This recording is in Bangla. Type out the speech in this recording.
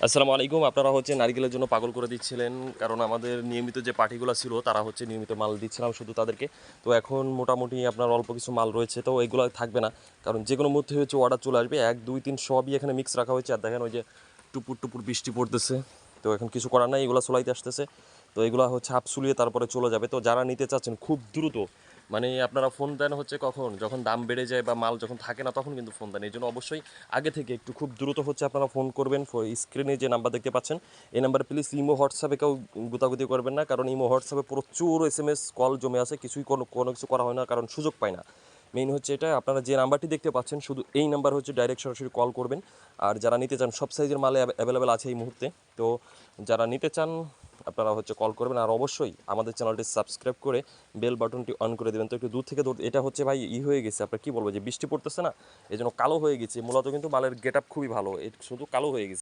আসসালামু আলাইকুম। আপনারা হচ্ছে নারিকেলের জন্য পাগল করে দিচ্ছিলেন, কারণ আমাদের নিয়মিত যে পার্টিগুলো ছিল তারা হচ্ছে নিয়মিত মাল দিচ্ছিলাম শুধু তাদেরকে। তো এখন মোটামুটি আপনার অল্প কিছু মাল রয়েছে, তো এগুলো থাকবে না, কারণ যে কোনো মধ্যে হচ্ছে অর্ডার চলে আসবে। 1 2 3 সবই এখানে মিক্স রাখা হয়েছে। আর দেখেন ওই যে টুপুর টুপুর বৃষ্টি পড়তেছে, তো এখন কিছু করার নাই, এগুলো চলাইতে আসতেছে। তো এগুলো হচ্ছে হাফ সুলিয়ে তারপরে চলে যাবে। তো যারা নিতে চাচ্ছেন খুব দ্রুত, মানে আপনারা ফোন দেন হচ্ছে কখন, যখন দাম বেড়ে যায় বা মাল যখন থাকে না তখন কিন্তু ফোন দেন। এই জন্য অবশ্যই আগে থেকে একটু খুব দ্রুত হচ্ছে আপনারা ফোন করবেন। স্ক্রিনে যে নাম্বার দেখতে পাচ্ছেন এই নাম্বারে প্লিজ ইমো হোয়াটসঅ্যাপে কেউ গুতাগুতি করবেন না, কারণ ইমো হোয়াটসঅ্যাপে প্রচুর SMS কল জমে আছে, কিছুই কোনো কোনো কিছু করা হয় না, কারণ সুযোগ পায় না। মেইন হচ্ছে এটা, আপনারা যে নাম্বারটি দেখতে পাচ্ছেন শুধু এই নাম্বার হচ্ছে ডাইরেক্ট সরাসরি কল করবেন। আর যারা নিতে চান সব সাইজের মালে অ্যাভেলেবেল আছে এই মুহূর্তে। তো যারা নিতে চান আপনারা হচ্ছে কল করবেন। আর অবশ্যই আমাদের চ্যানেলটি সাবস্ক্রাইব করে বেল বাটনটি অন করে দেবেন। তো একটু দূর থেকে এটা হচ্ছে ভাই হয়ে গেছে, আপনার কী বলবো, যে বৃষ্টি পড়তেছে না এই জন্য কালো হয়ে গেছে। মূলত কিন্তু মালের গেট আপ খুবই ভালো, শুধু কালো হয়ে গেছে।